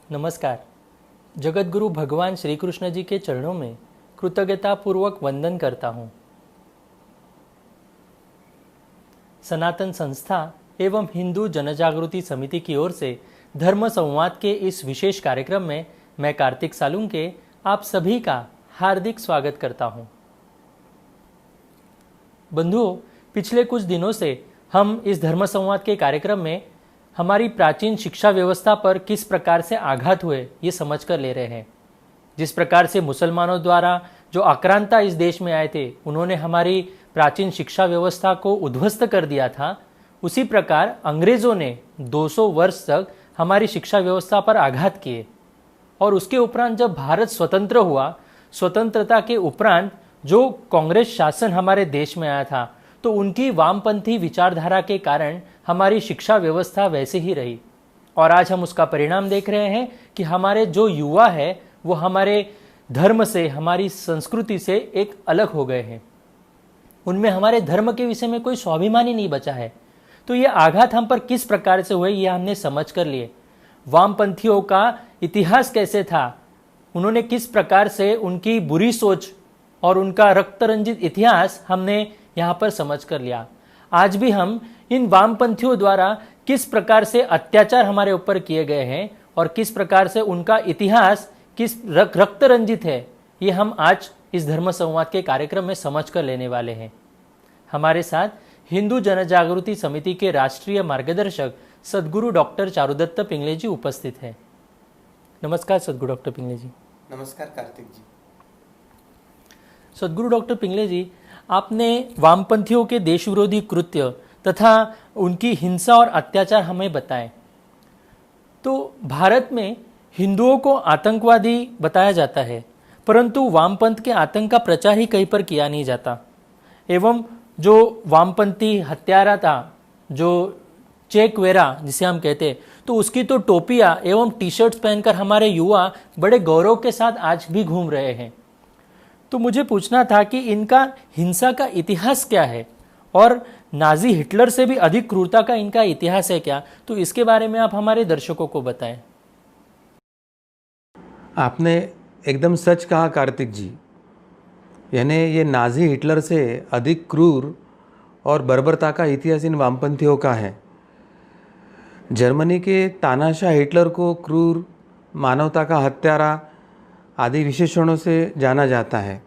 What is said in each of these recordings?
नमस्कार। जगतगुरु भगवान श्री कृष्ण जी के चरणों में कृतज्ञता पूर्वक वंदन करता हूँ। सनातन संस्था एवं हिंदू जनजागृति समिति की ओर से धर्म संवाद के इस विशेष कार्यक्रम में मैं कार्तिक सालुंके आप सभी का हार्दिक स्वागत करता हूँ। बंधुओं, पिछले कुछ दिनों से हम इस धर्म संवाद के कार्यक्रम में हमारी प्राचीन शिक्षा व्यवस्था पर किस प्रकार से आघात हुए ये समझ कर ले रहे हैं। जिस प्रकार से मुसलमानों द्वारा जो आक्रांता इस देश में आए थे, उन्होंने हमारी प्राचीन शिक्षा व्यवस्था को उद्ध्वस्त कर दिया था, उसी प्रकार अंग्रेजों ने 200 वर्ष तक हमारी शिक्षा व्यवस्था पर आघात किए। और उसके उपरांत जब भारत स्वतंत्र हुआ, स्वतंत्रता के उपरांत जो कांग्रेस शासन हमारे देश में आया था, तो उनकी वामपंथी विचारधारा के कारण हमारी शिक्षा व्यवस्था वैसे ही रही। और आज हम उसका परिणाम देख रहे हैं कि हमारे जो युवा है वो हमारे धर्म से, हमारी संस्कृति से एक अलग हो गए हैं। उनमें हमारे धर्म के विषय में कोई स्वाभिमान ही नहीं बचा है। तो ये आघात हम पर किस प्रकार से हुए, ये हमने समझ कर लिए। वामपंथियों का इतिहास कैसे था, उन्होंने किस प्रकार से उनकी बुरी सोच और उनका रक्तरंजित इतिहास हमने यहाँ पर समझ कर लिया। आज भी हम इन वामपंथियों द्वारा किस प्रकार से अत्याचार हमारे ऊपर किए गए हैं और किस प्रकार से उनका इतिहास किस रक्तरंजित है, ये हम आज इस धर्म संवाद के कार्यक्रम में समझ कर लेने वाले हैं। हमारे साथ हिंदू जनजागृति समिति के राष्ट्रीय मार्गदर्शक सद्गुरु डॉक्टर चारुदत्त पिंगले जी उपस्थित हैं। नमस्कार सद्गुरु डॉक्टर पिंगले जी। नमस्कार कार्तिक जी। सद्गुरु डॉक्टर पिंगले जी, आपने वामपंथियों के देश विरोधी कृत्य तथा उनकी हिंसा और अत्याचार हमें बताए। तो भारत में हिंदुओं को आतंकवादी बताया जाता है, परंतु वामपंथ के आतंक का प्रचार ही कहीं पर किया नहीं जाता। एवं जो वामपंथी हत्यारा था, जो चेक वेरा जिसे हम कहते हैं, तो उसकी तो टोपियां एवं टी शर्ट्स पहनकर हमारे युवा बड़े गौरव के साथ आज भी घूम रहे हैं। तो मुझे पूछना था कि इनका हिंसा का इतिहास क्या है और नाजी हिटलर से भी अधिक क्रूरता का इनका इतिहास है क्या, तो इसके बारे में आप हमारे दर्शकों को बताएं। आपने एकदम सच कहा कार्तिक जी। यानी ये नाजी हिटलर से अधिक क्रूर और बर्बरता का इतिहास इन वामपंथियों का है। जर्मनी के तानाशाह हिटलर को क्रूर, मानवता का हत्यारा आदि विशेषणों से जाना जाता है।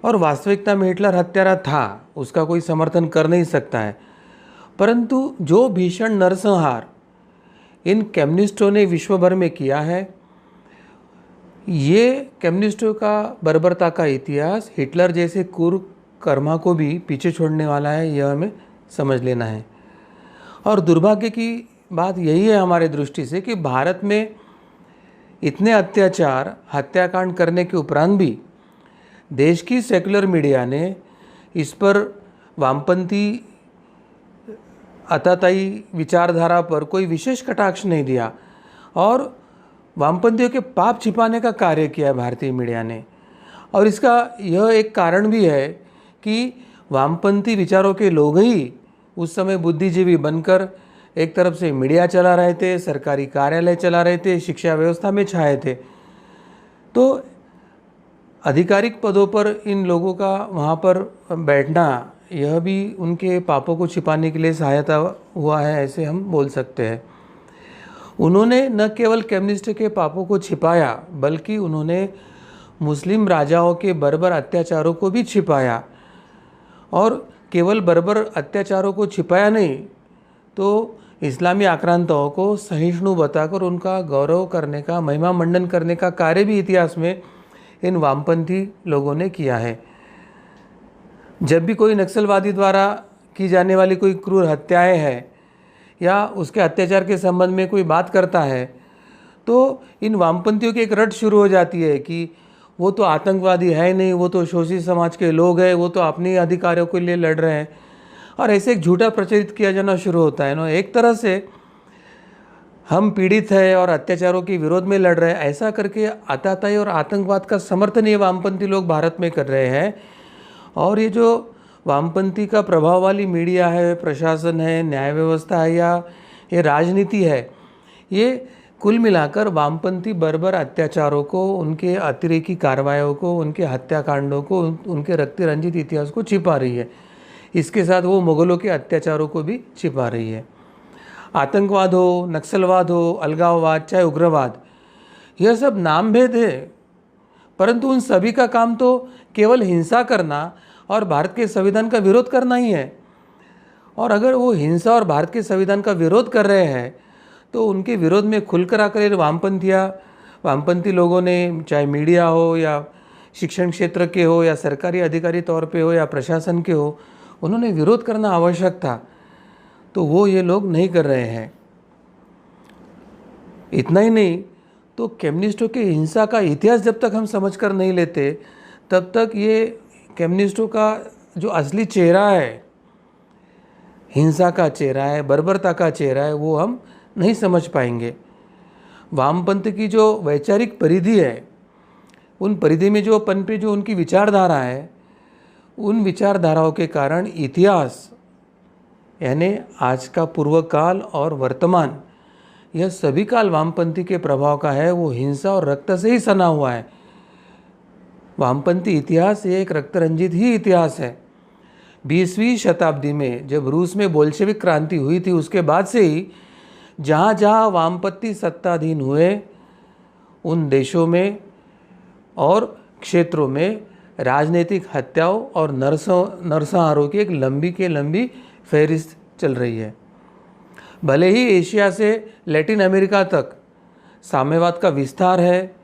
और वास्तविकता में हिटलर हत्यारा था, उसका कोई समर्थन कर नहीं सकता है। परंतु जो भीषण नरसंहार इन कम्युनिस्टों ने विश्व भर में किया है, ये कम्युनिस्टों का बर्बरता का इतिहास हिटलर जैसे क्रूर कर्मा को भी पीछे छोड़ने वाला है, यह हमें समझ लेना है। और दुर्भाग्य की बात यही है हमारे दृष्टि से कि भारत में इतने अत्याचार, हत्याकांड करने के उपरांत भी देश की सेक्युलर मीडिया ने इस पर वामपंथी अताताई विचारधारा पर कोई विशेष कटाक्ष नहीं दिया और वामपंथियों के पाप छिपाने का कार्य किया है भारतीय मीडिया ने। और इसका यह एक कारण भी है कि वामपंथी विचारों के लोग ही उस समय बुद्धिजीवी बनकर एक तरफ से मीडिया चला रहे थे, सरकारी कार्यालय चला रहे थे, शिक्षा व्यवस्था में छाए थे। तो आधिकारिक पदों पर इन लोगों का वहाँ पर बैठना, यह भी उनके पापों को छिपाने के लिए सहायता हुआ है, ऐसे हम बोल सकते हैं। उन्होंने न केवल कम्युनिस्ट के पापों को छिपाया, बल्कि उन्होंने मुस्लिम राजाओं के बर्बर अत्याचारों को भी छिपाया। और केवल बर्बर अत्याचारों को छिपाया नहीं, तो इस्लामी आक्रांताओं को सहिष्णु बताकर उनका गौरव करने का, महिमा मंडन करने का कार्य भी इतिहास में इन वामपंथी लोगों ने किया है। जब भी कोई नक्सलवादी द्वारा की जाने वाली कोई क्रूर हत्याएं हैं या उसके अत्याचार के संबंध में कोई बात करता है, तो इन वामपंथियों की एक रट शुरू हो जाती है कि वो तो आतंकवादी है नहीं, वो तो शोषित समाज के लोग हैं, वो तो अपने अधिकारों के लिए लड़ रहे हैं। और ऐसे एक झूठा प्रचलित किया जाना शुरू होता है ना। एक तरह से हम पीड़ित हैं और अत्याचारों के विरोध में लड़ रहे हैं, ऐसा करके आतताई और आतंकवाद का समर्थन ये वामपंथी लोग भारत में कर रहे हैं। और ये जो वामपंथी का प्रभाव वाली मीडिया है, प्रशासन है, न्याय व्यवस्था है या ये राजनीति है, ये कुल मिलाकर वामपंथी बर्बर अत्याचारों को, उनके अतिरेकी कार्रवाइयों को, उनके हत्याकांडों को, उनके रक्त रंजित इतिहास को छिपा रही है। इसके साथ वो मुगलों के अत्याचारों को भी छिपा रही है। आतंकवाद हो, नक्सलवाद हो, अलगाववाद, चाहे उग्रवाद, यह सब नाम भेद है, परंतु उन सभी का काम तो केवल हिंसा करना और भारत के संविधान का विरोध करना ही है। और अगर वो हिंसा और भारत के संविधान का विरोध कर रहे हैं तो उनके विरोध में खुलकर आकर वामपंथी लोगों ने, चाहे मीडिया हो या शिक्षण क्षेत्र के हो या सरकारी अधिकारी तौर पे हो या प्रशासन के हो, उन्होंने विरोध करना आवश्यक था, तो वो ये लोग नहीं कर रहे हैं। इतना ही नहीं तो कम्युनिस्टों के हिंसा का इतिहास जब तक हम समझ कर नहीं लेते, तब तक ये कम्युनिस्टों का जो असली चेहरा है, हिंसा का चेहरा है, बर्बरता का चेहरा है, वो हम नहीं समझ पाएंगे। वामपंथ की जो वैचारिक परिधि है, उन परिधि में जो पनपी जो उनकी विचारधारा है, उन विचारधाराओं के कारण इतिहास यानी आज का पूर्व काल और वर्तमान, यह सभी काल वामपंथी के प्रभाव का है। वो हिंसा और रक्त से ही सना हुआ है। वामपंथी इतिहास ये एक रक्त रंजित ही इतिहास है। 20वीं शताब्दी में जब रूस में बोल्शेविक क्रांति हुई थी, उसके बाद से ही जहाँ जहाँ वामपंथी सत्ताधीन हुए, उन देशों में और क्षेत्रों में राजनीतिक हत्याओं और नरसंहारों की एक लंबी फहरिस्त चल रही है। भले ही एशिया से लैटिन अमेरिका तक साम्यवाद का विस्तार है,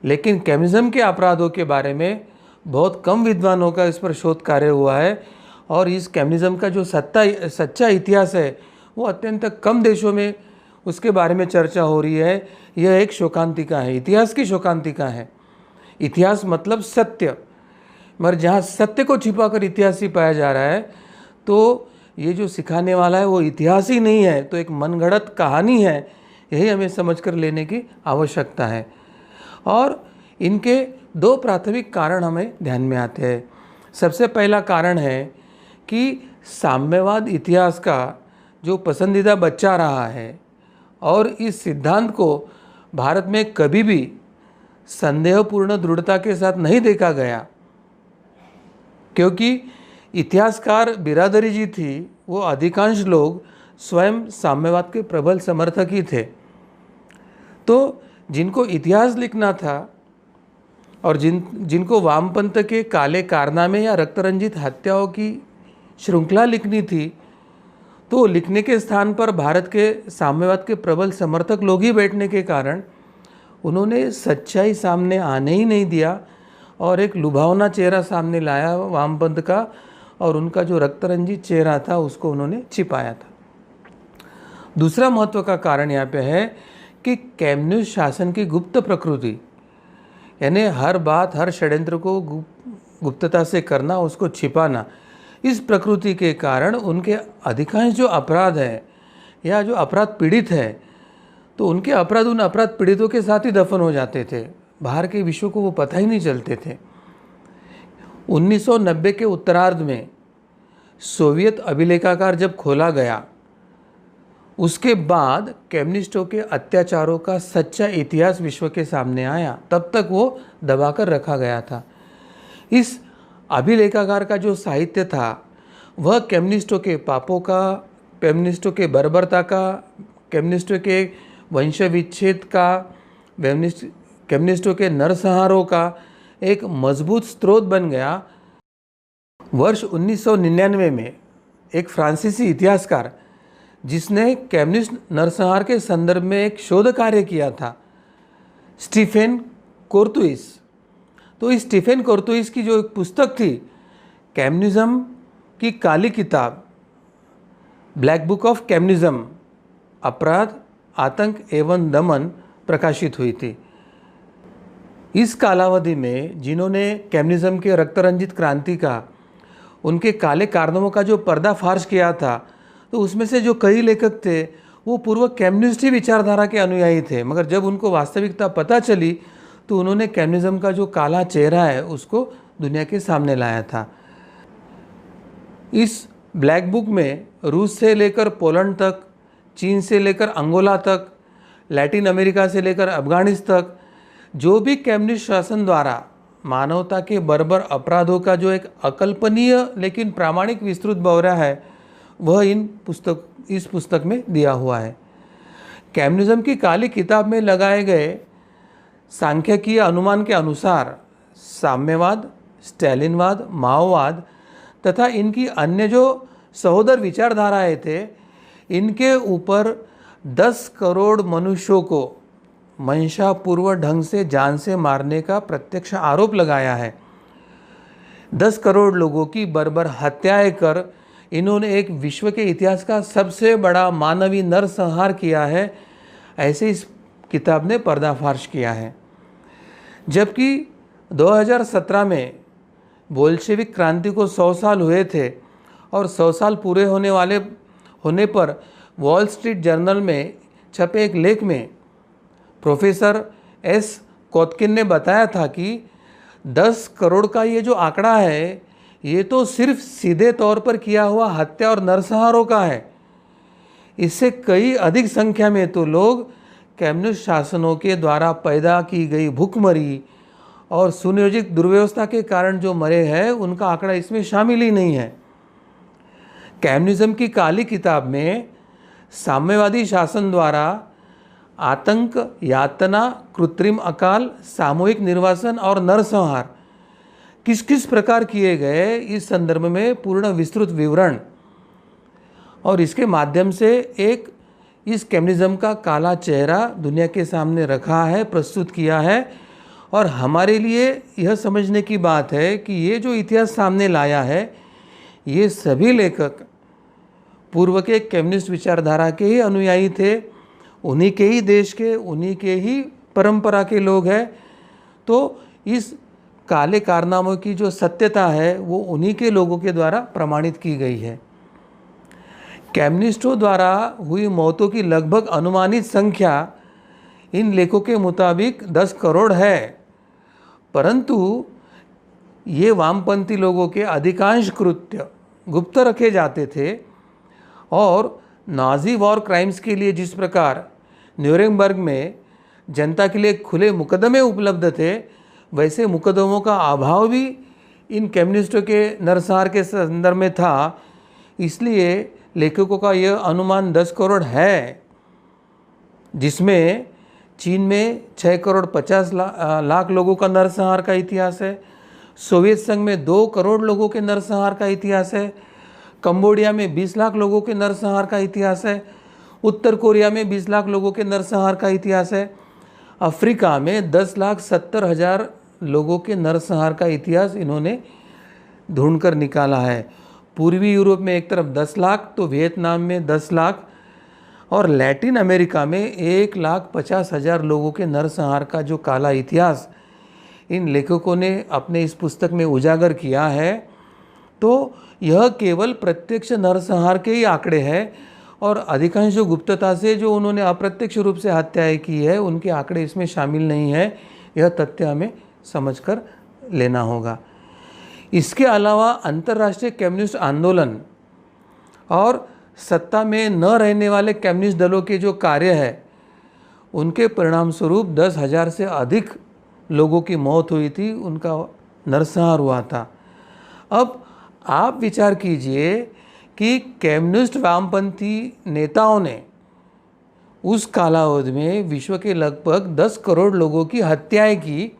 लेकिन कम्युनिज्म के अपराधों के बारे में बहुत कम विद्वानों का इस पर शोध कार्य हुआ है। और इस कम्युनिज्म का जो सच्चा इतिहास है, वो अत्यंत कम देशों में उसके बारे में चर्चा हो रही है। यह एक शोकांतिका है, इतिहास की शोकांतिका है। इतिहास मतलब सत्य, मगर जहाँ सत्य को छिपाकर इतिहास ही पाया जा रहा है, तो ये जो सिखाने वाला है वो इतिहास ही नहीं है, तो एक मनगढ़ंत कहानी है। यही हमें समझकर लेने की आवश्यकता है। और इनके दो प्राथमिक कारण हमें ध्यान में आते हैं। सबसे पहला कारण है कि साम्यवाद इतिहास का जो पसंदीदा बच्चा रहा है, और इस सिद्धांत को भारत में कभी भी संदेहपूर्ण दृढ़ता के साथ नहीं देखा गया, क्योंकि इतिहासकार बिरादरी जी थी, वो अधिकांश लोग स्वयं साम्यवाद के प्रबल समर्थक ही थे। तो जिनको इतिहास लिखना था और जिनको वामपंथ के काले कारनामे या रक्तरंजित हत्याओं की श्रृंखला लिखनी थी, तो लिखने के स्थान पर भारत के साम्यवाद के प्रबल समर्थक लोग ही बैठने के कारण उन्होंने सच्चाई सामने आने ही नहीं दिया और एक लुभावना चेहरा सामने लाया वामपंथ का, और उनका जो रक्तरंजित चेहरा था उसको उन्होंने छिपाया था। दूसरा महत्व का कारण यहाँ पे है कि कम्युनिस्ट शासन की गुप्त प्रकृति, यानी हर बात, हर षड्यंत्र को गुप्तता से करना, उसको छिपाना, इस प्रकृति के कारण उनके अधिकांश जो अपराध है या जो अपराध पीड़ित है, तो उनके अपराध उन अपराध पीड़ितों के साथ ही दफन हो जाते थे। बाहर के विश्व को वो पता ही नहीं चलते थे। 1990 के उत्तरार्ध में सोवियत अभिलेखागार जब खोला गया, उसके बाद कम्युनिस्टों के अत्याचारों का सच्चा इतिहास विश्व के सामने आया। तब तक वो दबाकर रखा गया था। इस अभिलेखागार का जो साहित्य था, वह कम्युनिस्टों के पापों का, कम्युनिस्टों के बर्बरता का, कम्युनिस्टों के वंश विच्छेद का, कम्युनिस्टों के नरसंहारों का एक मजबूत स्रोत बन गया। वर्ष 1999 में एक फ्रांसीसी इतिहासकार, जिसने कम्युनिस्ट नरसंहार के संदर्भ में एक शोध कार्य किया था, स्टीफेन कोर्तुइस, तो इस स्टीफेन कोर्तुइस की जो एक पुस्तक थी, कम्युनिज्म की काली किताब, ब्लैक बुक ऑफ कम्युनिज्म, अपराध, आतंक एवं दमन, प्रकाशित हुई थी। इस कालावधि में जिन्होंने कम्युनिज्म के रक्तरंजित क्रांति का, उनके काले कारनामों का जो पर्दाफाश किया था, तो उसमें से जो कई लेखक थे वो पूर्व कम्युनिस्ट ही विचारधारा के अनुयायी थे। मगर जब उनको वास्तविकता पता चली तो उन्होंने कम्युनिज्म का जो काला चेहरा है उसको दुनिया के सामने लाया था। इस ब्लैक बुक में रूस से लेकर पोलैंड तक, चीन से लेकर अंगोला तक, लैटिन अमेरिका से लेकर अफगानिस्तान तक जो भी कम्युनिस्ट शासन द्वारा मानवता के बर्बर अपराधों का जो एक अकल्पनीय लेकिन प्रामाणिक विस्तृत ब्यौरा है वह इस पुस्तक में दिया हुआ है। कम्युनिज्म की काली किताब में लगाए गए सांख्यिकीय अनुमान के अनुसार साम्यवाद, स्टैलिनवाद, माओवाद तथा इनकी अन्य जो सहोदर विचारधाराएं थे, इनके ऊपर 10 करोड़ मनुष्यों को मंशापूर्वक ढंग से जान से मारने का प्रत्यक्ष आरोप लगाया है। 10 करोड़ लोगों की बर्बर हत्याएं कर इन्होंने एक विश्व के इतिहास का सबसे बड़ा मानवीय नरसंहार किया है, ऐसे इस किताब ने पर्दाफाश किया है। जबकि 2017 में बोल्शेविक क्रांति को 100 साल हुए थे और 100 साल पूरे होने पर वॉल स्ट्रीट जर्नल में छपे एक लेख में प्रोफेसर एस कोत्किन ने बताया था कि 10 करोड़ का ये जो आंकड़ा है, ये तो सिर्फ सीधे तौर पर किया हुआ हत्या और नरसंहारों का है। इससे कई अधिक संख्या में तो लोग कम्युनिस्ट शासनों के द्वारा पैदा की गई भूखमरी और सुनियोजित दुर्व्यवस्था के कारण जो मरे हैं, उनका आंकड़ा इसमें शामिल ही नहीं है। कम्युनिज्म की काली किताब में साम्यवादी शासन द्वारा आतंक, यातना, कृत्रिम अकाल, सामूहिक निर्वासन और नरसंहार किस किस प्रकार किए गए, इस संदर्भ में पूर्ण विस्तृत विवरण और इसके माध्यम से इस कम्युनिज्म का काला चेहरा दुनिया के सामने रखा है, प्रस्तुत किया है। और हमारे लिए यह समझने की बात है कि ये जो इतिहास सामने लाया है, ये सभी लेखक पूर्व के कम्युनिस्ट विचारधारा के ही अनुयायी थे, उन्हीं के ही देश के, उन्हीं के ही परंपरा के लोग हैं। तो इस काले कारनामों की जो सत्यता है वो उन्हीं के लोगों के द्वारा प्रमाणित की गई है। कम्युनिस्टों द्वारा हुई मौतों की लगभग अनुमानित संख्या इन लेखों के मुताबिक 10 करोड़ है, परंतु ये वामपंथी लोगों के अधिकांश कृत्य गुप्त रखे जाते थे और नाजी वॉर क्राइम्स के लिए जिस प्रकार न्यूरेमबर्ग में जनता के लिए खुले मुकदमे उपलब्ध थे, वैसे मुकदमों का अभाव भी इन कम्युनिस्टों के नरसंहार के संदर्भ में था। इसलिए लेखकों का यह अनुमान 10 करोड़ है, जिसमें चीन में 6 करोड़ 50 लाख लोगों का नरसंहार का इतिहास है, सोवियत संघ में 2 करोड़ लोगों के नरसंहार का इतिहास है, कंबोडिया में 20 लाख लोगों के नरसंहार का इतिहास है, उत्तर कोरिया में 20 लाख लोगों के नरसंहार का इतिहास है, अफ्रीका में 10,70,000 लोगों के नरसंहार का इतिहास इन्होंने ढूंढकर निकाला है। पूर्वी यूरोप में एक तरफ 10 लाख, तो वियतनाम में 10 लाख और लैटिन अमेरिका में 1,50,000 लोगों के नरसंहार का जो काला इतिहास इन लेखकों ने अपने इस पुस्तक में उजागर किया है, तो यह केवल प्रत्यक्ष नरसंहार के ही आंकड़े हैं और अधिकांश जो गुप्तता से जो उन्होंने अप्रत्यक्ष रूप से हत्याएं की है, उनके आंकड़े इसमें शामिल नहीं है। यह तथ्य हमें समझकर लेना होगा। इसके अलावा अंतर्राष्ट्रीय कम्युनिस्ट आंदोलन और सत्ता में न रहने वाले कम्युनिस्ट दलों के जो कार्य है, उनके परिणाम स्वरूप 10,000 से अधिक लोगों की मौत हुई थी, उनका नरसंहार हुआ था। अब आप विचार कीजिए कि कम्युनिस्ट वामपंथी नेताओं ने उस कालावधि में विश्व के लगभग 10 करोड़ लोगों की हत्याएं की,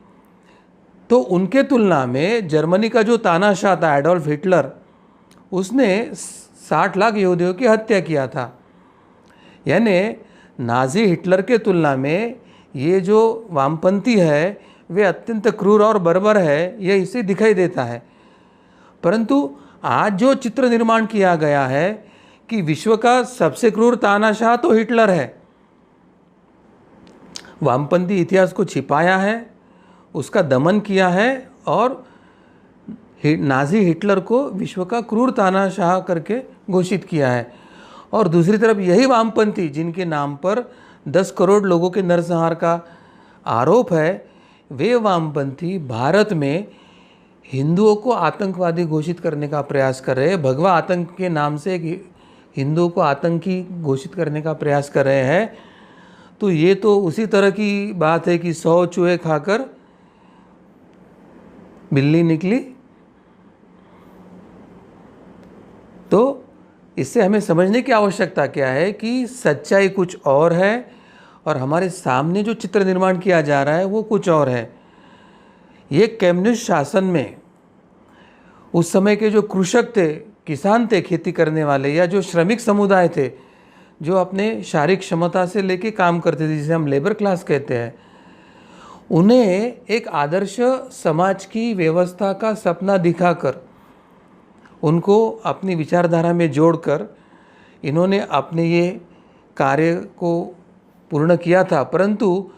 तो उनके तुलना में जर्मनी का जो तानाशाह था एडोल्फ हिटलर, उसने 60 लाख यहूदियों की हत्या किया था। यानी नाजी हिटलर के तुलना में ये जो वामपंथी है वे अत्यंत क्रूर और बर्बर है, यह इससे दिखाई देता है। परंतु आज जो चित्र निर्माण किया गया है कि विश्व का सबसे क्रूर तानाशाह तो हिटलर है, वामपंथी इतिहास को छिपाया है, उसका दमन किया है और नाजी हिटलर को विश्व का क्रूर तानाशाह करके घोषित किया है। और दूसरी तरफ यही वामपंथी जिनके नाम पर 10 करोड़ लोगों के नरसंहार का आरोप है, वे वामपंथी भारत में हिंदुओं को आतंकवादी घोषित करने का प्रयास कर रहे हैं। भगवा आतंक के नाम से हिंदुओं को आतंकी घोषित करने का प्रयास कर रहे हैं। तो ये तो उसी तरह की बात है कि 100 चूहे खाकर बिल्ली निकली। तो इससे हमें समझने की आवश्यकता क्या है कि सच्चाई कुछ और है और हमारे सामने जो चित्र निर्माण किया जा रहा है वो कुछ और है। ये कम्युनिस्ट शासन में उस समय के जो कृषक थे, किसान थे, खेती करने वाले, या जो श्रमिक समुदाय थे जो अपने शारीरिक क्षमता से लेके काम करते थे, जिसे हम लेबर क्लास कहते हैं, उन्हें एक आदर्श समाज की व्यवस्था का सपना दिखाकर उनको अपनी विचारधारा में जोड़कर इन्होंने अपने ये कार्य को पूर्ण किया था। परंतु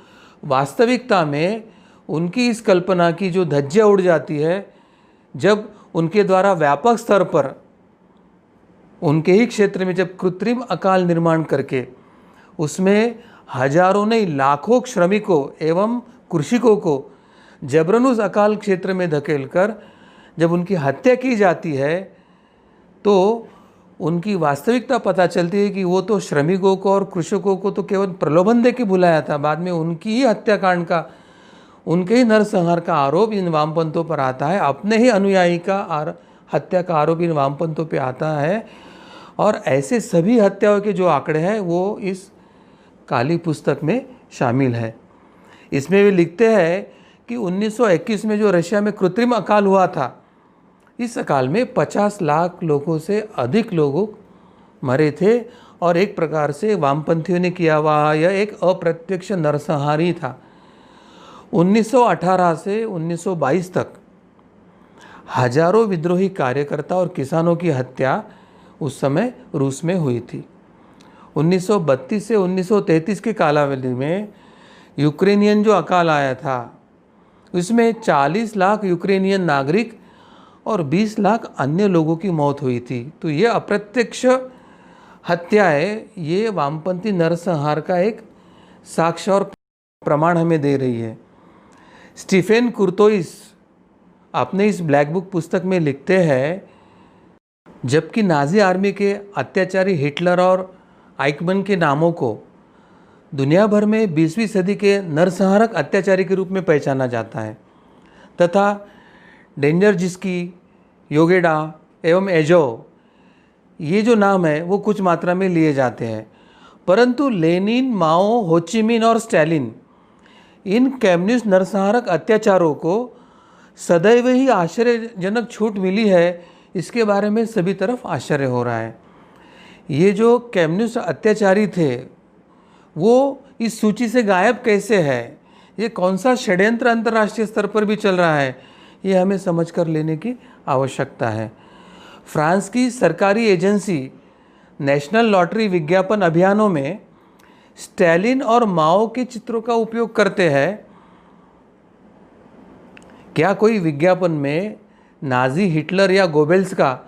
वास्तविकता में उनकी इस कल्पना की जो धज्जियाँ उड़ जाती है जब उनके द्वारा व्यापक स्तर पर उनके ही क्षेत्र में जब कृत्रिम अकाल निर्माण करके उसमें हजारों नहीं लाखों श्रमिकों एवं कृषिकों को जबरन उस अकाल क्षेत्र में धकेलकर जब उनकी हत्या की जाती है तो उनकी वास्तविकता पता चलती है कि वो तो श्रमिकों को और कृषकों को तो केवल प्रलोभन दे के बुलाया था। बाद में उनकी ही हत्याकांड का, उनके ही नरसंहार का आरोप इन वामपंथों पर आता है, अपने ही अनुयायी का हत्या का आरोप इन वामपंथों पे आता है। और ऐसे सभी हत्याओं के जो आंकड़े हैं वो इस काली पुस्तक में शामिल है। इसमें वे लिखते हैं कि 1921 में जो रशिया में कृत्रिम अकाल हुआ था, इस अकाल में 50 लाख लोगों से अधिक लोग मरे थे और एक प्रकार से वामपंथियों ने किया हुआ यह एक अप्रत्यक्ष नरसंहार ही था। 1918 से 1922 तक हजारों विद्रोही कार्यकर्ता और किसानों की हत्या उस समय रूस में हुई थी। 1932 से 1933 के कालावधि में यूक्रेनियन जो अकाल आया था उसमें 40 लाख यूक्रेनियन नागरिक और 20 लाख अन्य लोगों की मौत हुई थी। तो ये अप्रत्यक्ष हत्या है, ये वामपंथी नरसंहार का एक साक्ष्य और प्रमाण हमें दे रही है। स्टीफेन कुर्तोइस अपने इस ब्लैक बुक पुस्तक में लिखते हैं, जबकि नाजी आर्मी के अत्याचारी हिटलर और आइकमन के नामों को दुनिया भर में 20वीं सदी के नरसंहारक अत्याचारी के रूप में पहचाना जाता है तथा डेंजरजिस्की, योगेडा एवं एजो ये जो नाम है वो कुछ मात्रा में लिए जाते हैं, परंतु लेनिन, माओ, होचिमिन और स्टालिन इन कम्युनिस्ट नरसंहारक अत्याचारों को सदैव ही आश्चर्यजनक छूट मिली है, इसके बारे में सभी तरफ आश्चर्य हो रहा है। ये जो कम्युनिस्ट अत्याचारी थे वो इस सूची से गायब कैसे है, ये कौन सा षड्यंत्र अंतर्राष्ट्रीय स्तर पर भी चल रहा है, ये हमें समझ कर लेने की आवश्यकता है। फ्रांस की सरकारी एजेंसी नेशनल लॉटरी विज्ञापन अभियानों में स्टालिन और माओ के चित्रों का उपयोग करते हैं। क्या कोई विज्ञापन में नाजी, हिटलर या गोबेल्स का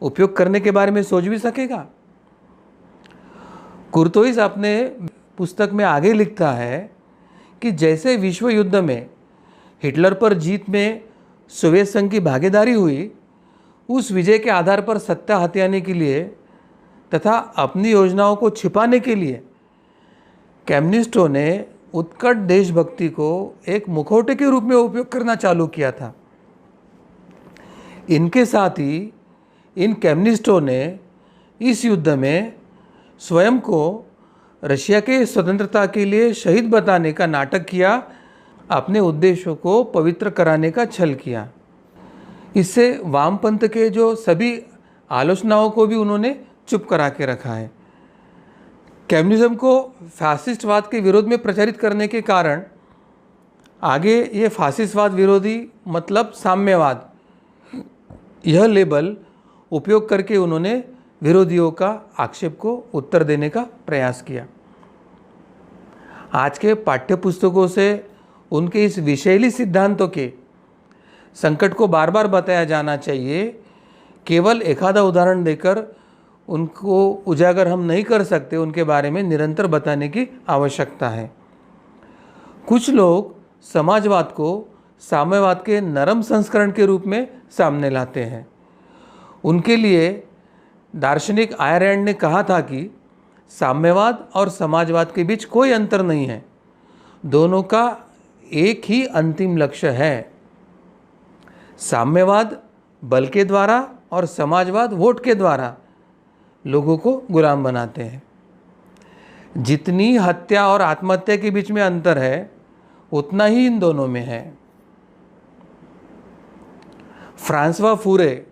उपयोग करने के बारे में सोच भी सकेगा? कुर्तोइस अपने पुस्तक में आगे लिखता है कि जैसे विश्व युद्ध में हिटलर पर जीत में सोवियत संघ की भागीदारी हुई, उस विजय के आधार पर सत्ता हथियाने के लिए तथा अपनी योजनाओं को छिपाने के लिए कम्युनिस्टों ने उत्कट देशभक्ति को एक मुखौटे के रूप में उपयोग करना चालू किया था। इनके साथ ही इन कम्युनिस्टों ने इस युद्ध में स्वयं को रशिया के स्वतंत्रता के लिए शहीद बताने का नाटक किया, अपने उद्देश्यों को पवित्र कराने का छल किया। इससे वामपंथ के जो सभी आलोचनाओं को भी उन्होंने चुप करा के रखा है। कम्युनिज्म को फासिस्टवाद के विरोध में प्रचारित करने के कारण आगे ये फासिस्टवाद विरोधी मतलब साम्यवाद यह लेबल उपयोग करके उन्होंने विरोधियों का आक्षेप को उत्तर देने का प्रयास किया। आज के पाठ्यपुस्तकों से उनके इस विषैली सिद्धांतों के संकट को बार बार बताया जाना चाहिए। केवल एखादा उदाहरण देकर उनको उजागर हम नहीं कर सकते, उनके बारे में निरंतर बताने की आवश्यकता है। कुछ लोग समाजवाद को साम्यवाद के नरम संस्करण के रूप में सामने लाते हैं। उनके लिए दार्शनिक आयरलैंड ने कहा था कि साम्यवाद और समाजवाद के बीच कोई अंतर नहीं है। दोनों का एक ही अंतिम लक्ष्य है। साम्यवाद बल के द्वारा और समाजवाद वोट के द्वारा लोगों को गुलाम बनाते हैं। जितनी हत्या और आत्महत्या के बीच में अंतर है, उतना ही इन दोनों में है। फ्रांसवा फूरे,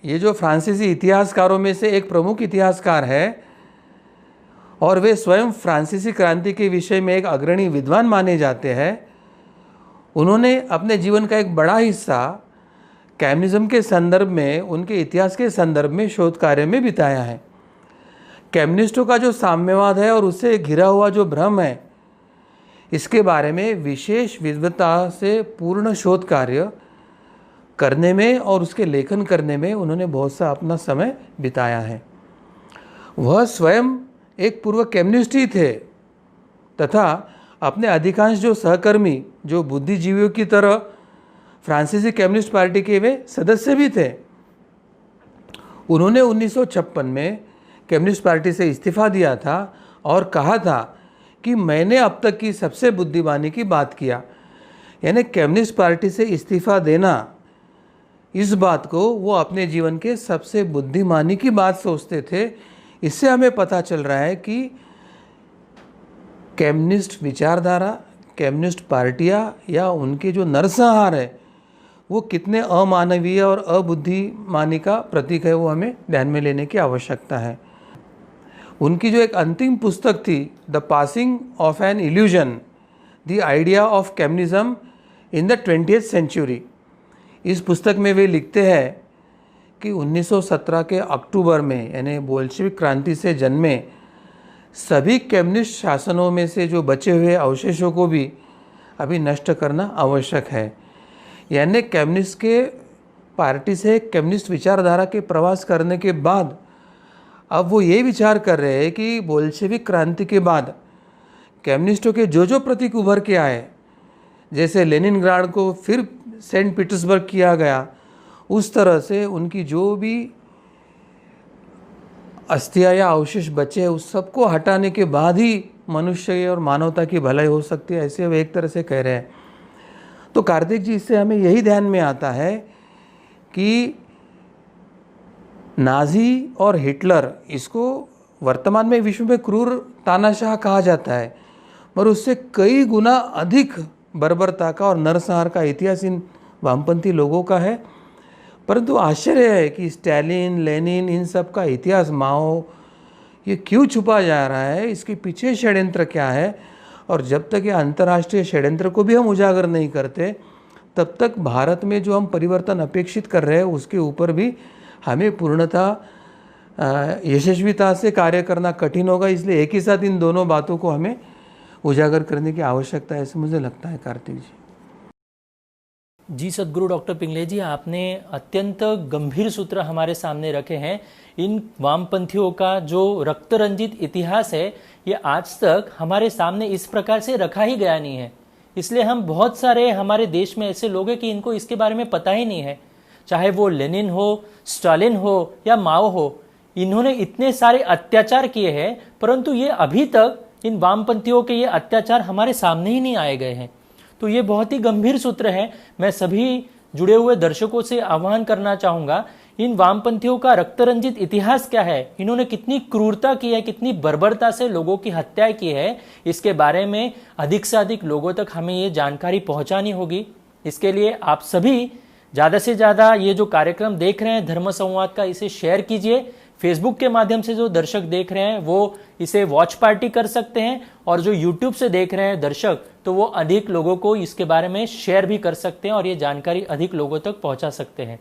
ये जो फ्रांसीसी इतिहासकारों में से एक प्रमुख इतिहासकार है और वे स्वयं फ्रांसीसी क्रांति के विषय में एक अग्रणी विद्वान माने जाते हैं, उन्होंने अपने जीवन का एक बड़ा हिस्सा कम्युनिज्म के संदर्भ में, उनके इतिहास के संदर्भ में शोध कार्य में बिताया है। कम्युनिस्टों का जो साम्यवाद है और उससे घिरा हुआ जो भ्रम है, इसके बारे में विशेष विद्वता से पूर्ण शोध कार्य करने में और उसके लेखन करने में उन्होंने बहुत सा अपना समय बिताया है। वह स्वयं एक पूर्व कम्युनिस्ट ही थे तथा अपने अधिकांश जो सहकर्मी, जो बुद्धिजीवियों की तरह फ्रांसीसी कम्युनिस्ट पार्टी के वे सदस्य भी थे। उन्होंने 1956 में कम्युनिस्ट पार्टी से इस्तीफा दिया था और कहा था कि मैंने अब तक की सबसे बुद्धिमानी की बात किया। यानी कम्युनिस्ट पार्टी से इस्तीफा देना, इस बात को वो अपने जीवन के सबसे बुद्धिमानी की बात सोचते थे। इससे हमें पता चल रहा है कि कम्युनिस्ट विचारधारा, कम्युनिस्ट पार्टियाँ या उनके जो नरसंहार है वो कितने अमानवीय और अबुद्धिमानी का प्रतीक है, वो हमें ध्यान में लेने की आवश्यकता है। उनकी जो एक अंतिम पुस्तक थी, the passing of an illusion, the idea of communism in the 20th century, इस पुस्तक में वे लिखते हैं कि 1917 के अक्टूबर में, यानी बोल्शेविक क्रांति से जन्मे सभी कम्युनिस्ट शासनों में से जो बचे हुए अवशेषों को भी अभी नष्ट करना आवश्यक है। यानी कम्युनिस्ट के पार्टी से कम्युनिस्ट विचारधारा के प्रवास करने के बाद अब वो ये विचार कर रहे हैं कि बोल्शेविक क्रांति के बाद कम्युनिस्टों के जो प्रतीक उभर के आए, जैसे लेनिनग्राड को फिर सेंट पीटर्सबर्ग किया गया, उस तरह से उनकी जो भी अस्थियां या अवशेष बचे हैं उस सबको हटाने के बाद ही मनुष्य और मानवता की भलाई हो सकती है, ऐसे वे एक तरह से कह रहे हैं। तो कार्तिक जी, इससे हमें यही ध्यान में आता है कि नाजी और हिटलर, इसको वर्तमान में विश्व में क्रूर तानाशाह कहा जाता है, पर उससे कई गुना अधिक बर्बरता का और नरसंहार का इतिहास इन वामपंथी लोगों का है। परंतु आश्चर्य है कि स्टालिन, लेनिन, इन सब का इतिहास, माओ, ये क्यों छुपा जा रहा है, इसके पीछे षड्यंत्र क्या है। और जब तक ये अंतर्राष्ट्रीय षड्यंत्र को भी हम उजागर नहीं करते, तब तक भारत में जो हम परिवर्तन अपेक्षित कर रहे हैं उसके ऊपर भी हमें पूर्णतः यशस्विता से कार्य करना कठिन होगा। इसलिए एक ही साथ इन दोनों बातों को हमें उजागर करने की आवश्यकता है, ऐसे मुझे लगता है। कार्तिक जी। जी सद्गुरु डॉक्टर पिंगले जी, आपने अत्यंत गंभीर सूत्र हमारे सामने रखे हैं। इन वामपंथियों का जो रक्त रंजित इतिहास है, ये आज तक हमारे सामने इस प्रकार से रखा ही गया नहीं है। इसलिए हम बहुत सारे हमारे देश में ऐसे लोग हैं कि इनको इसके बारे में पता ही नहीं है। चाहे वो लेनिन हो, स्टालिन हो या माओ हो, इन्होंने इतने सारे अत्याचार किए हैं, परंतु ये अभी तक इन वामपंथियों के ये अत्याचार हमारे सामने ही नहीं आए गए हैं। तो ये बहुत ही गंभीर सूत्र है। मैं सभी जुड़े हुए दर्शकों से आह्वान करना चाहूंगा, इन वामपंथियों का रक्तरंजित इतिहास क्या है, इन्होंने कितनी क्रूरता की है, कितनी बर्बरता से लोगों की हत्या की है, इसके बारे में अधिक से अधिक लोगों तक हमें ये जानकारी पहुंचानी होगी। इसके लिए आप सभी ज़्यादा से ज़्यादा ये जो कार्यक्रम देख रहे हैं धर्म संवाद का, इसे शेयर कीजिए। फेसबुक के माध्यम से जो दर्शक देख रहे हैं वो इसे वॉच पार्टी कर सकते हैं, और जो यूट्यूब से देख रहे हैं दर्शक, तो वो अधिक लोगों को इसके बारे में शेयर भी कर सकते हैं और ये जानकारी अधिक लोगों तक पहुंचा सकते हैं।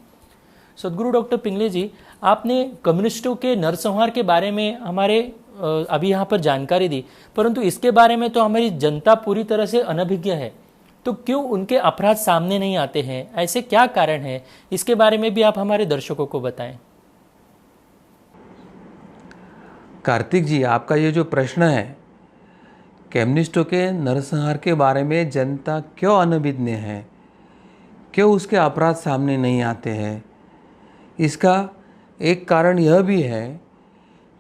सद्गुरु डॉक्टर पिंगले जी, आपने कम्युनिस्टों के नरसंहार के बारे में हमारे अभी यहाँ पर जानकारी दी, परंतु इसके बारे में तो हमारी जनता पूरी तरह से अनभिज्ञ है। तो क्यों उनके अपराध सामने नहीं आते हैं, ऐसे क्या कारण है, इसके बारे में भी आप हमारे दर्शकों को बताएं। कार्तिक जी, आपका ये जो प्रश्न है, कम्युनिस्टों के नरसंहार के बारे में जनता क्यों अनभिज्ञ है, क्यों उसके अपराध सामने नहीं आते हैं, इसका एक कारण यह भी है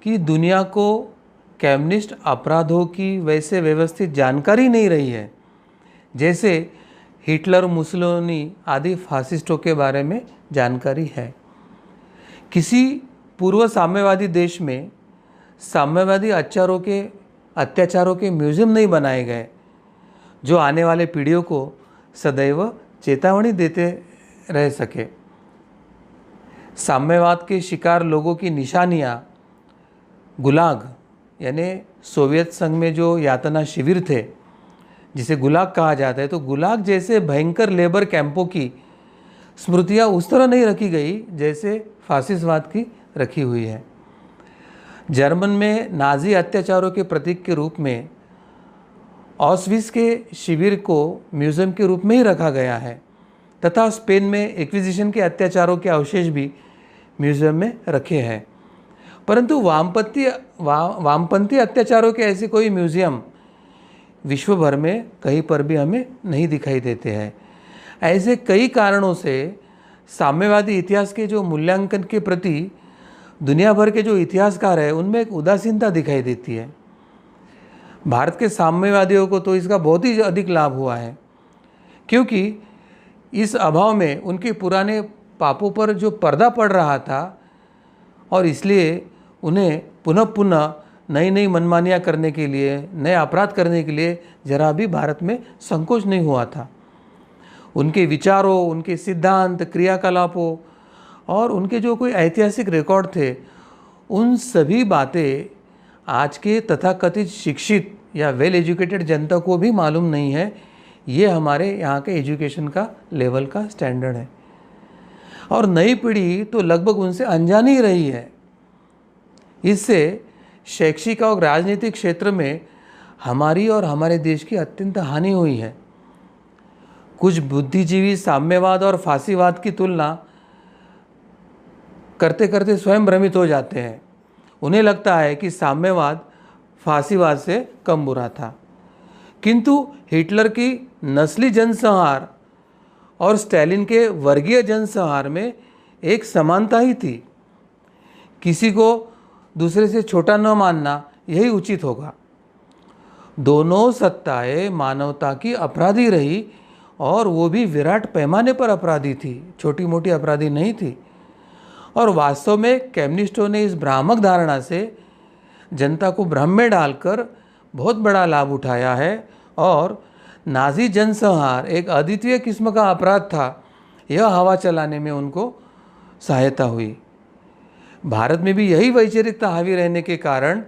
कि दुनिया को कम्युनिस्ट अपराधों की वैसे व्यवस्थित जानकारी नहीं रही है जैसे हिटलर, मुसोलिनी आदि फासिस्टों के बारे में जानकारी है। किसी पूर्व साम्यवादी देश में साम्यवादी अत्याचारों के म्यूजियम नहीं बनाए गए जो आने वाले पीढ़ियों को सदैव चेतावनी देते रह सके। साम्यवाद के शिकार लोगों की निशानियाँ गुलाग यानी सोवियत संघ में जो यातना शिविर थे जिसे गुलाग कहा जाता है, तो गुलाग जैसे भयंकर लेबर कैंपों की स्मृतियाँ उस तरह नहीं रखी गई जैसे फासिस्टवाद की रखी हुई है। जर्मन में नाजी अत्याचारों के प्रतीक के रूप में ऑस्विट्ज़ के शिविर को म्यूज़ियम के रूप में ही रखा गया है तथा स्पेन में एक्विजिशन के अत्याचारों के अवशेष भी म्यूज़ियम में रखे हैं। परंतु वामपंथी अत्याचारों के ऐसे कोई म्यूज़ियम विश्व भर में कहीं पर भी हमें नहीं दिखाई देते हैं। ऐसे कई कारणों से साम्यवादी इतिहास के जो मूल्यांकन के प्रति दुनिया भर के जो इतिहासकार हैं उनमें एक उदासीनता दिखाई देती है। भारत के साम्यवादियों को तो इसका बहुत ही अधिक लाभ हुआ है, क्योंकि इस अभाव में उनके पुराने पापों पर जो पर्दा पड़ रहा था और इसलिए उन्हें पुनः पुनः नई नई मनमानियाँ करने के लिए, नए अपराध करने के लिए जरा भी भारत में संकोच नहीं हुआ था। उनके विचारों, उनके सिद्धांत, क्रियाकलापों और उनके जो कोई ऐतिहासिक रिकॉर्ड थे, उन सभी बातें आज के तथाकथित शिक्षित या वेल एजुकेटेड जनता को भी मालूम नहीं है। ये हमारे यहाँ के एजुकेशन का लेवल का स्टैंडर्ड है और नई पीढ़ी तो लगभग उनसे अनजान ही रही है। इससे शैक्षिक और राजनीतिक क्षेत्र में हमारी और हमारे देश की अत्यंत हानि हुई है। कुछ बुद्धिजीवी साम्यवाद और फासीवाद की तुलना करते करते स्वयं भ्रमित हो जाते हैं। उन्हें लगता है कि साम्यवाद फासीवाद से कम बुरा था, किंतु हिटलर की नस्ली जनसंहार और स्टालिन के वर्गीय जनसंहार में एक समानता ही थी। किसी को दूसरे से छोटा न मानना यही उचित होगा। दोनों सत्ताएं मानवता की अपराधी रही और वो भी विराट पैमाने पर अपराधी थी, छोटी मोटी अपराधी नहीं थी। और वास्तव में कम्युनिस्टों ने इस भ्रामक धारणा से जनता को भ्रम में डालकर बहुत बड़ा लाभ उठाया है और नाजी जनसंहार एक अद्वितीय किस्म का अपराध था, यह हवा चलाने में उनको सहायता हुई। भारत में भी यही वैचारिकता हावी रहने के कारण,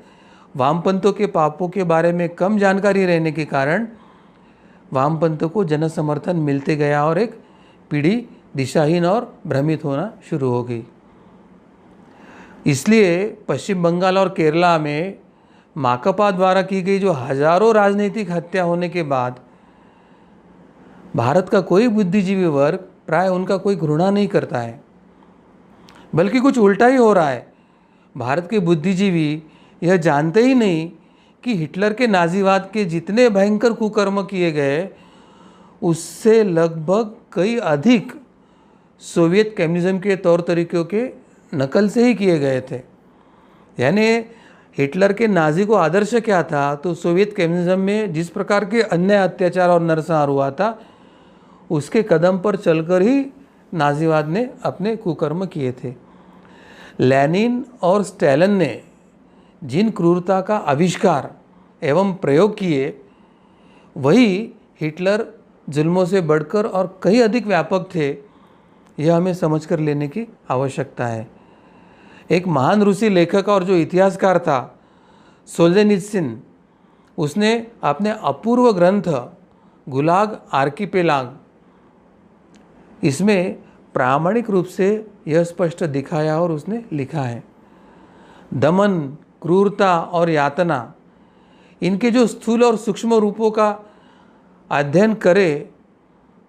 वामपंथों के पापों के बारे में कम जानकारी रहने के कारण वामपंथों को जनसमर्थन मिलते गया और एक पीढ़ी दिशाहीन और भ्रमित होना शुरू हो गई। इसलिए पश्चिम बंगाल और केरला में माकपा द्वारा की गई जो हजारों राजनीतिक हत्या होने के बाद भारत का कोई बुद्धिजीवी वर्ग प्राय उनका कोई घृणा नहीं करता है, बल्कि कुछ उल्टा ही हो रहा है। भारत के बुद्धिजीवी यह जानते ही नहीं कि हिटलर के नाजीवाद के जितने भयंकर कुकर्म किए गए उससे लगभग कई अधिक सोवियत कम्युनिज्म के तौर तरीक़ों के नकल से ही किए गए थे। यानी हिटलर के नाजी को आदर्श क्या था, तो सोवियत कम्युनिज्म में जिस प्रकार के अन्य अत्याचार और नरसंहार हुआ था उसके कदम पर चलकर ही नाजीवाद ने अपने कुकर्म किए थे। लेनिन और स्टालिन ने जिन क्रूरता का आविष्कार एवं प्रयोग किए, वही हिटलर जुल्मों से बढ़कर और कहीं अधिक व्यापक थे, यह हमें समझकर लेने की आवश्यकता है। एक महान रूसी लेखक और जो इतिहासकार था सोल्जेनित्सिन, उसने अपने अपूर्व ग्रंथ गुलाग आर्किपेलाग, इसमें प्रामाणिक रूप से यह स्पष्ट दिखाया और उसने लिखा है, दमन, क्रूरता और यातना, इनके जो स्थूल और सूक्ष्म रूपों का अध्ययन करे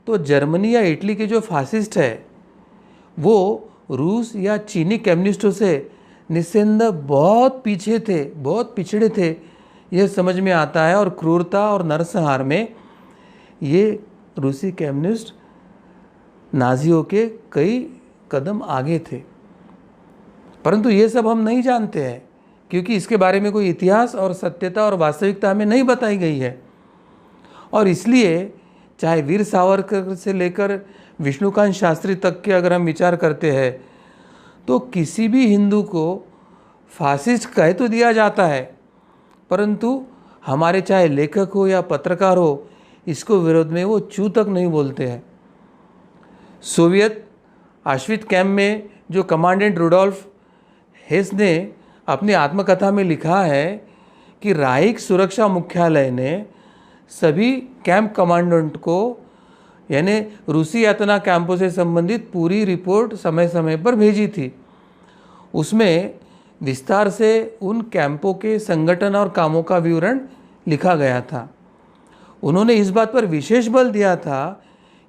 तो जर्मनी या इटली के जो फासिस्ट है वो रूस या चीनी कम्युनिस्टों से निस्संदेह बहुत पीछे थे, बहुत पिछड़े थे, यह समझ में आता है। और क्रूरता और नरसंहार में ये रूसी कम्युनिस्ट नाजियों के कई कदम आगे थे। परंतु ये सब हम नहीं जानते हैं क्योंकि इसके बारे में कोई इतिहास और सत्यता और वास्तविकता हमें नहीं बताई गई है। और इसलिए चाहे वीर सावरकर से लेकर विष्णुकांत शास्त्री तक के अगर हम विचार करते हैं तो किसी भी हिंदू को फासिस्ट कह तो दिया जाता है, परंतु हमारे चाहे लेखक हो या पत्रकार हो, इसको विरोध में वो चू तक नहीं बोलते हैं। सोवियत आश्वित कैंप में जो कमांडेंट रुडोल्फ हेस ने अपनी आत्मकथा में लिखा है कि राइक सुरक्षा मुख्यालय ने सभी कैंप कमांडेंट को यानी रूसी यातना कैंपों से संबंधित पूरी रिपोर्ट समय समय पर भेजी थी। उसमें विस्तार से उन कैंपों के संगठन और कामों का विवरण लिखा गया था। उन्होंने इस बात पर विशेष बल दिया था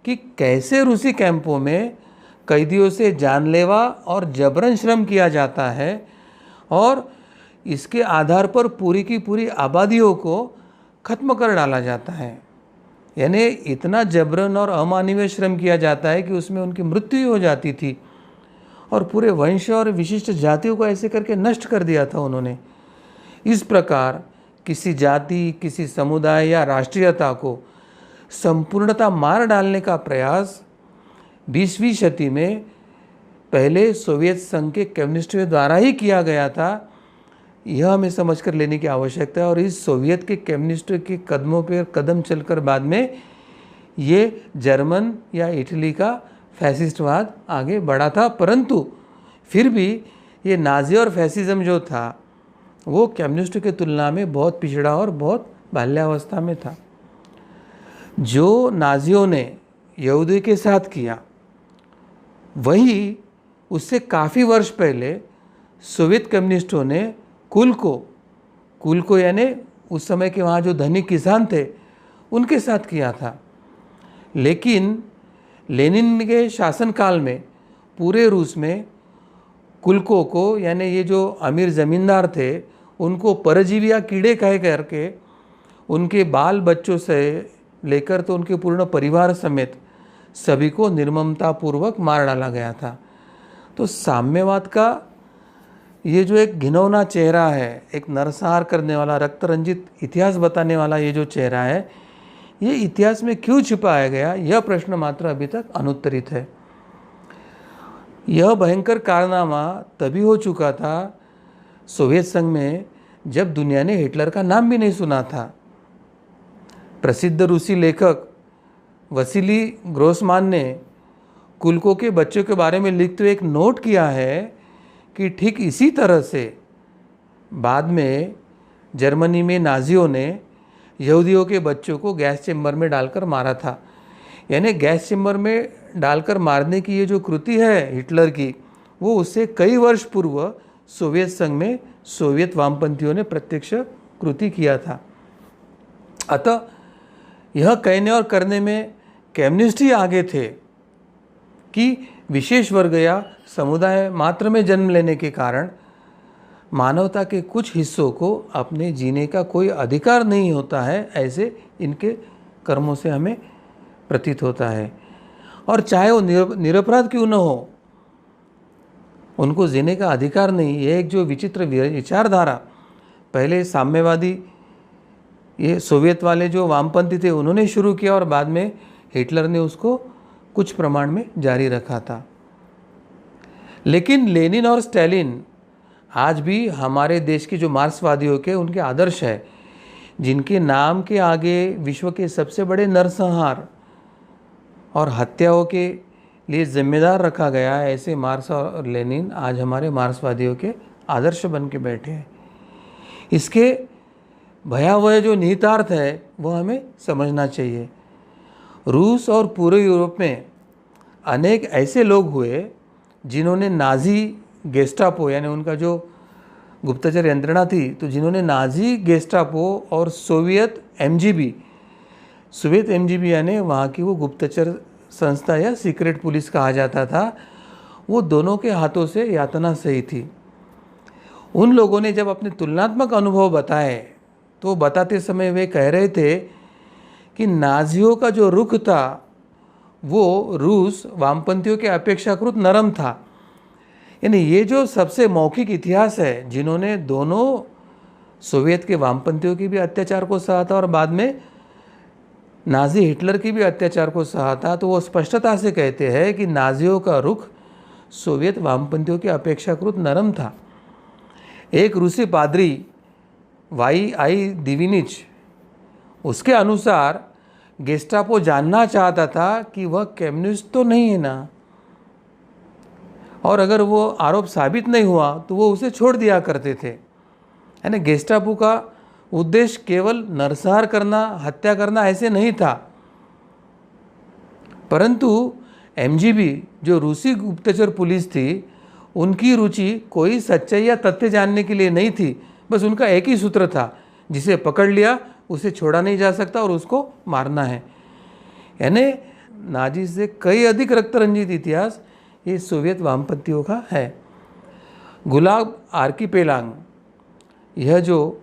कि कैसे रूसी कैंपों में कैदियों से जानलेवा और जबरन श्रम किया जाता है और इसके आधार पर पूरी की पूरी आबादियों को खत्म कर डाला जाता है। यानी इतना जबरन और अमानवीय श्रम किया जाता है कि उसमें उनकी मृत्यु हो जाती थी और पूरे वंश और विशिष्ट जातियों को ऐसे करके नष्ट कर दिया था उन्होंने। इस प्रकार किसी जाति, किसी समुदाय या राष्ट्रीयता को संपूर्णतः मार डालने का प्रयास 20वीं शती में पहले सोवियत संघ के कम्युनिस्टों द्वारा ही किया गया था। यह हमें समझ कर लेने की आवश्यकता है। और इस सोवियत के कम्युनिस्टों के कदमों पर कदम चलकर बाद में ये जर्मन या इटली का फैसिस्टवाद आगे बढ़ा था, परंतु फिर भी ये नाजी और फैसिज्म जो था वो कम्युनिस्टों की तुलना में बहुत पिछड़ा और बहुत बाल्यावस्था में था। जो नाजियों ने यहूदियों के साथ किया वही उससे काफ़ी वर्ष पहले सोवियत कम्युनिस्टों ने कुल को यानी उस समय के वहाँ जो धनी किसान थे उनके साथ किया था। लेकिन लेनिन के शासनकाल में पूरे रूस में कुलकों को यानी ये जो अमीर ज़मींदार थे उनको परजीवी या कीड़े कह करके उनके बाल बच्चों से लेकर तो उनके पूर्ण परिवार समेत सभी को निर्ममतापूर्वक मार डाला गया था। तो साम्यवाद का ये जो एक घिनौना चेहरा है, एक नरसंहार करने वाला, रक्त रंजित इतिहास बताने वाला ये जो चेहरा है, ये इतिहास में क्यों छिपाया गया, यह प्रश्न मात्र अभी तक अनुत्तरित है। यह भयंकर कारनामा तभी हो चुका था सोवियत संघ में जब दुनिया ने हिटलर का नाम भी नहीं सुना था। प्रसिद्ध रूसी लेखक वसीली ग्रोसमान ने कुलकों के बच्चों के बारे में लिखते हुए एक नोट किया है कि ठीक इसी तरह से बाद में जर्मनी में नाजियों ने यहूदियों के बच्चों को गैस चेंबर में डालकर मारा था। यानी गैस चेंबर में डालकर मारने की ये जो कृति है हिटलर की, वो उससे कई वर्ष पूर्व सोवियत संघ में सोवियत वामपंथियों ने प्रत्यक्ष कृति किया था। अतः यह कहने और करने में कम्युनिस्ट ही आगे थे कि विशेष वर्ग या समुदाय मात्र में जन्म लेने के कारण मानवता के कुछ हिस्सों को अपने जीने का कोई अधिकार नहीं होता है, ऐसे इनके कर्मों से हमें प्रतीत होता है। और चाहे वो निरपराध क्यों न हो, उनको जीने का अधिकार नहीं। ये एक जो विचित्र विचारधारा पहले साम्यवादी ये सोवियत वाले जो वामपंथी थे उन्होंने शुरू किया और बाद में हिटलर ने उसको कुछ प्रमाण में जारी रखा था। लेकिन लेनिन और स्टालिन आज भी हमारे देश के जो मार्क्सवादियों के उनके आदर्श है, जिनके नाम के आगे विश्व के सबसे बड़े नरसंहार और हत्याओं के लिए जिम्मेदार रखा गया है, ऐसे मार्क्स और लेनिन आज हमारे मार्क्सवादियों के आदर्श बन के बैठे हैं। इसके भयावह जो निहितार्थ है वह हमें समझना चाहिए। रूस और पूरे यूरोप में अनेक ऐसे लोग हुए जिन्होंने नाजी गेस्टापो यानी उनका जो गुप्तचर यंत्रणा थी, तो जिन्होंने नाजी गेस्टापो और सोवियत एमजीबी यानी वहाँ की वो गुप्तचर संस्था या सीक्रेट पुलिस कहा जाता था, वो दोनों के हाथों से यातना सही थी। उन लोगों ने जब अपने तुलनात्मक अनुभव बताए तो बताते समय वे कह रहे थे कि नाजियों का जो रुख था वो रूस वामपंथियों के अपेक्षाकृत नरम था। यानी ये जो सबसे मौखिक इतिहास है, जिन्होंने दोनों सोवियत के वामपंथियों की भी अत्याचार को सहा था और बाद में नाजी हिटलर की भी अत्याचार को सहा था, तो वो स्पष्टता से कहते हैं कि नाजियों का रुख सोवियत वामपंथियों की अपेक्षाकृत नरम था। एक रूसी पादरी वाई दिविनिच, उसके अनुसार गेस्टापो जानना चाहता था कि वह कम्युनिस्ट तो नहीं है ना, और अगर वो आरोप साबित नहीं हुआ तो वो उसे छोड़ दिया करते थे। यानी गेस्टापो का उद्देश्य केवल नरसंहार करना, हत्या करना ऐसे नहीं था, परंतु एमजीबी जो रूसी गुप्तचर पुलिस थी, उनकी रुचि कोई सच्चाई या तथ्य जानने के लिए नहीं थी। बस उनका एक ही सूत्र था, जिसे पकड़ लिया उसे छोड़ा नहीं जा सकता और उसको मारना है। यानी नाजी से कई अधिक रक्तरंजित इतिहास ये सोवियत वामपंथियों का है। गुलाब आर्किपेलाग, यह जो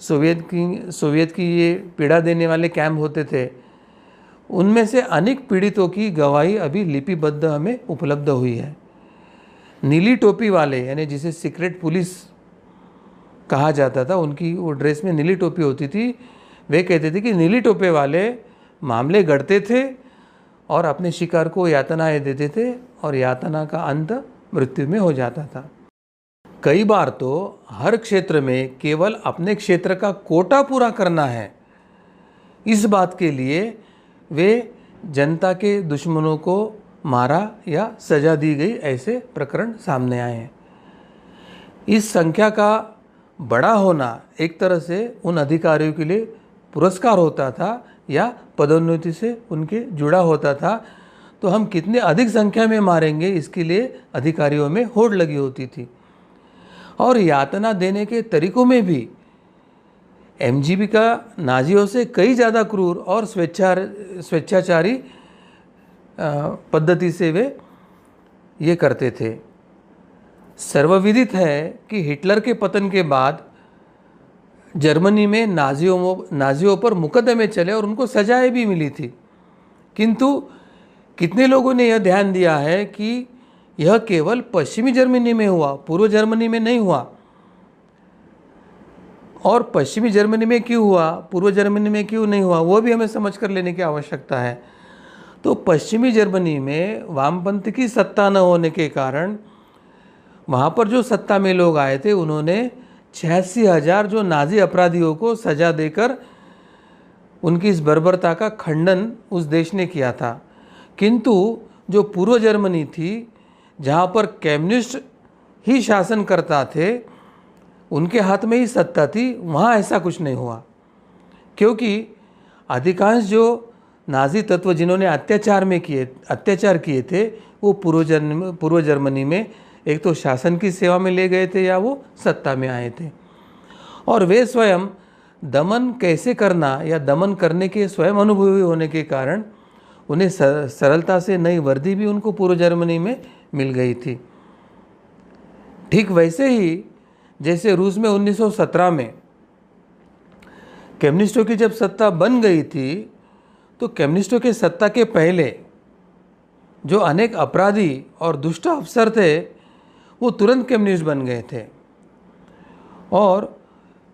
सोवियत की ये पीड़ा देने वाले कैंप होते थे, उनमें से अनेक पीड़ितों की गवाही अभी लिपिबद्ध हमें उपलब्ध हुई है। नीली टोपी वाले, यानी जिसे सीक्रेट पुलिस कहा जाता था, उनकी वो ड्रेस में नीली टोपी होती थी, वे कहते थे कि नीली टोपी वाले मामले गढ़ते थे और अपने शिकार को यातनाएं देते थे और यातना का अंत मृत्यु में हो जाता था। कई बार तो हर क्षेत्र में केवल अपने क्षेत्र का कोटा पूरा करना है, इस बात के लिए वे जनता के दुश्मनों को मारा या सजा दी गई, ऐसे प्रकरण सामने आए हैं। इस संख्या का बड़ा होना एक तरह से उन अधिकारियों के लिए पुरस्कार होता था या पदोन्नति से उनके जुड़ा होता था, तो हम कितने अधिक संख्या में मारेंगे इसके लिए अधिकारियों में होड़ लगी होती थी। और यातना देने के तरीकों में भी एमजीबी का नाजियों से कई ज़्यादा क्रूर और स्वेच्छाचारी पद्धति से वे ये करते थे। सर्वविदित है कि हिटलर के पतन के बाद जर्मनी में नाजियों पर मुकदमे चले और उनको सजाएं भी मिली थी, किंतु कितने लोगों ने यह ध्यान दिया है कि यह केवल पश्चिमी जर्मनी में हुआ, पूर्व जर्मनी में नहीं हुआ। और पश्चिमी जर्मनी में क्यों हुआ, पूर्व जर्मनी में क्यों नहीं हुआ, वो भी हमें समझ कर लेने की आवश्यकता है। तो पश्चिमी जर्मनी में वामपंथ की सत्ता न होने के कारण वहाँ पर जो सत्ता में लोग आए थे, उन्होंने 86,000 जो नाजी अपराधियों को सजा देकर उनकी इस बर्बरता का खंडन उस देश ने किया था। किंतु जो पूर्व जर्मनी थी, जहाँ पर कम्युनिस्ट ही शासन करता थे, उनके हाथ में ही सत्ता थी, वहाँ ऐसा कुछ नहीं हुआ, क्योंकि अधिकांश जो नाजी तत्व जिन्होंने अत्याचार किए थे, वो पूर्व जर्मनी में एक तो शासन की सेवा में ले गए थे या वो सत्ता में आए थे, और वे स्वयं दमन कैसे करना या दमन करने के स्वयं अनुभवी होने के कारण उन्हें सरलता से नई वर्दी भी उनको पूर्व जर्मनी में मिल गई थी। ठीक वैसे ही जैसे रूस में 1917 में कम्युनिस्टों की जब सत्ता बन गई थी, तो कम्युनिस्टों के सत्ता के पहले जो अनेक अपराधी और दुष्ट अफसर थे, वो तुरंत कम्युनिस्ट बन गए थे। और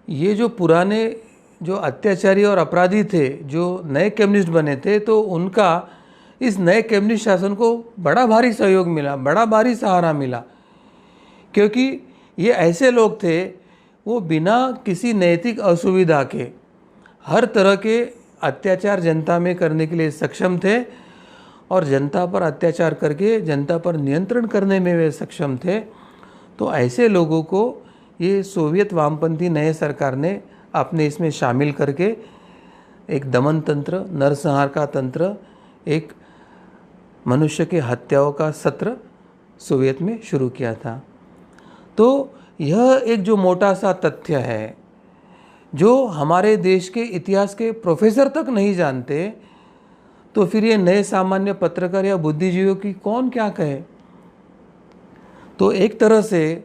ये जो पुराने जो अत्याचारी और अपराधी थे, जो नए कम्युनिस्ट बने थे, तो उनका इस नए कम्युनिस्ट शासन को बड़ा भारी सहयोग मिला, बड़ा भारी सहारा मिला, क्योंकि ये ऐसे लोग थे वो बिना किसी नैतिक असुविधा के हर तरह के अत्याचार जनता में करने के लिए सक्षम थे, और जनता पर अत्याचार करके जनता पर नियंत्रण करने में वे सक्षम थे। तो ऐसे लोगों को ये सोवियत वामपंथी नए सरकार ने अपने इसमें शामिल करके एक दमन तंत्र, नरसंहार का तंत्र, एक मनुष्य के हत्याओं का सत्र सोवियत में शुरू किया था। तो यह एक जो मोटा सा तथ्य है, जो हमारे देश के इतिहास के प्रोफेसर तक नहीं जानते, तो फिर ये नए सामान्य पत्रकार या बुद्धिजीवियों की कौन क्या कहे। तो एक तरह से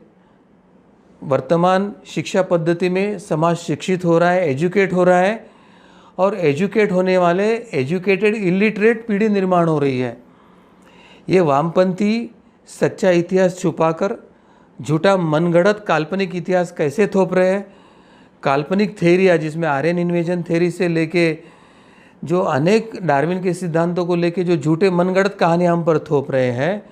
वर्तमान शिक्षा पद्धति में समाज शिक्षित हो रहा है, एजुकेट हो रहा है, और एजुकेट होने वाले एजुकेटेड इलिटरेट पीढ़ी निर्माण हो रही है। ये वामपंथी सच्चा इतिहास छुपाकर झूठा मनगढ़ंत काल्पनिक इतिहास कैसे थोप रहे हैं। काल्पनिक थेरिया जिसमें आर्यन इन्वेजन थेरी से लेके जो अनेक डार्विन के सिद्धांतों को लेके जो झूठे मनगढ़ंत कहानियाँ हम पर थोप रहे हैं,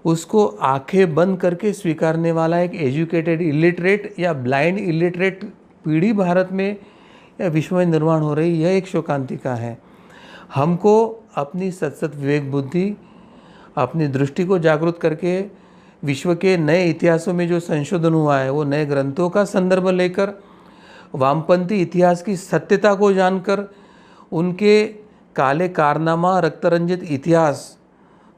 उसको आंखें बंद करके स्वीकारने वाला एक एजुकेटेड इलिटरेट या ब्लाइंड इलिटरेट पीढ़ी भारत में या विश्व में निर्माण हो रही, यह एक शोकांतिका है। हमको अपनी सतसत विवेक बुद्धि, अपनी दृष्टि को जागरूक करके विश्व के नए इतिहासों में जो संशोधन हुआ है, वो नए ग्रंथों का संदर्भ लेकर वामपंथी इतिहास की सत्यता को जानकर उनके काले कारनामा, रक्तरंजित इतिहास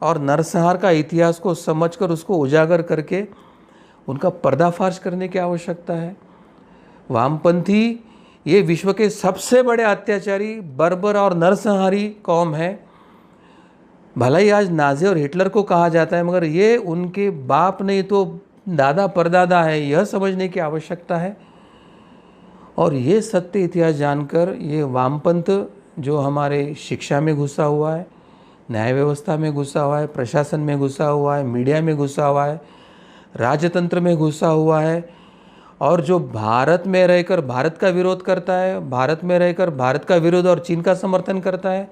और नरसंहार का इतिहास को समझकर उसको उजागर करके उनका पर्दाफाश करने की आवश्यकता है। वामपंथी ये विश्व के सबसे बड़े अत्याचारी, बर्बर और नरसंहारी कौम है। भला ही आज नाज़ी और हिटलर को कहा जाता है, मगर ये उनके बाप नहीं तो दादा परदादा है, यह समझने की आवश्यकता है। और ये सत्य इतिहास जानकर ये वामपंथ जो हमारे शिक्षा में घुसा हुआ है, न्याय व्यवस्था में घुसा हुआ है, प्रशासन में घुसा हुआ है, मीडिया में घुसा हुआ है, राजतंत्र में घुसा हुआ है, और जो भारत में रहकर भारत का विरोध करता है, भारत में रहकर भारत का विरोध और चीन का समर्थन करता है,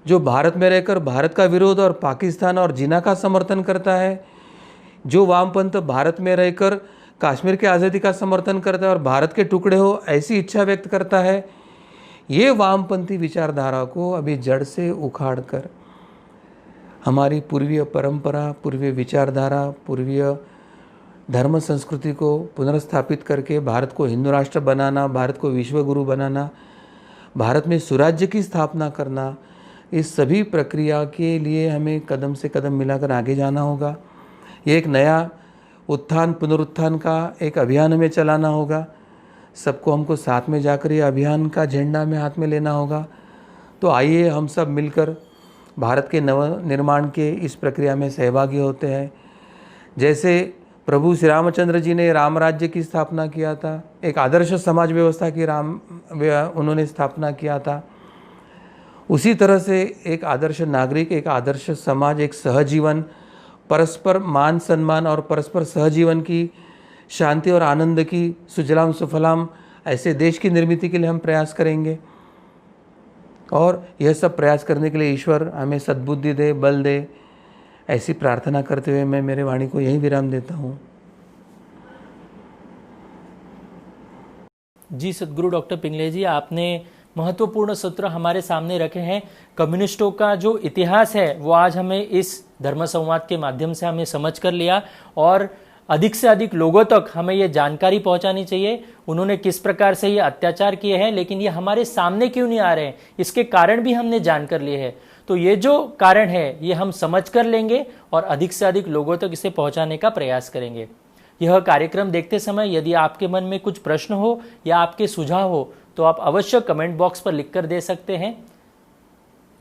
जो भारत में रहकर भारत का विरोध और पाकिस्तान और जिना का समर्थन करता है, जो वामपंथ भारत में रहकर कश्मीर के आज़ादी का समर्थन करता है और भारत के टुकड़े हो ऐसी इच्छा व्यक्त करता है, ये वामपंथी विचारधारा को अभी जड़ से उखाड़ कर हमारी पूर्वीय परंपरा, पूर्वीय विचारधारा, पूर्वीय धर्म संस्कृति को पुनर्स्थापित करके भारत को हिंदू राष्ट्र बनाना, भारत को विश्व गुरु बनाना, भारत में सुराज्य की स्थापना करना, इस सभी प्रक्रिया के लिए हमें कदम से कदम मिलाकर आगे जाना होगा। ये एक नया उत्थान पुनरुत्थान का एक अभियान हमें चलाना होगा। सबको हमको साथ में जाकर ये अभियान का झंडा में हाथ में लेना होगा। तो आइए हम सब मिलकर भारत के नव निर्माण के इस प्रक्रिया में सहभागी होते हैं। जैसे प्रभु श्री रामचंद्र जी ने राम राज्य की स्थापना किया था, एक आदर्श समाज व्यवस्था की उन्होंने स्थापना किया था, उसी तरह से एक आदर्श नागरिक, एक आदर्श समाज, एक सहजीवन, परस्पर मान सम्मान और परस्पर सहजीवन की शांति और आनंद की सुजलाम सुफलाम ऐसे देश की निर्मिति के लिए हम प्रयास करेंगे। और यह सब प्रयास करने के लिए ईश्वर हमें सद्बुद्धि दे, बल दे, ऐसी प्रार्थना करते हुए मैं मेरे वाणी को यहीं विराम देता हूँ। जी सद्गुरु डॉक्टर पिंगले जी, आपने महत्वपूर्ण सूत्र हमारे सामने रखे हैं। कम्युनिस्टों का जो इतिहास है वो आज हमें इस धर्म संवाद के माध्यम से हमें समझ कर लिया, और अधिक से अधिक लोगों तक हमें ये जानकारी पहुंचानी चाहिए उन्होंने किस प्रकार से ये अत्याचार किए हैं, लेकिन ये हमारे सामने क्यों नहीं आ रहे हैं, इसके कारण भी हमने जान कर लिए हैं। तो ये जो कारण है ये हम समझ कर लेंगे और अधिक से अधिक लोगों तक इसे पहुंचाने का प्रयास करेंगे। यह कार्यक्रम देखते समय यदि आपके मन में कुछ प्रश्न हो या आपके सुझाव हो तो आप अवश्य कमेंट बॉक्स पर लिखकर दे सकते हैं।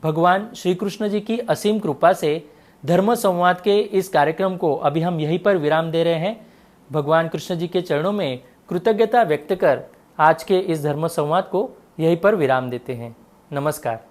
भगवान श्री कृष्ण जी की असीम कृपा से धर्म संवाद के इस कार्यक्रम को अभी हम यहीं पर विराम दे रहे हैं। भगवान कृष्ण जी के चरणों में कृतज्ञता व्यक्त कर आज के इस धर्म संवाद को यहीं पर विराम देते हैं। नमस्कार।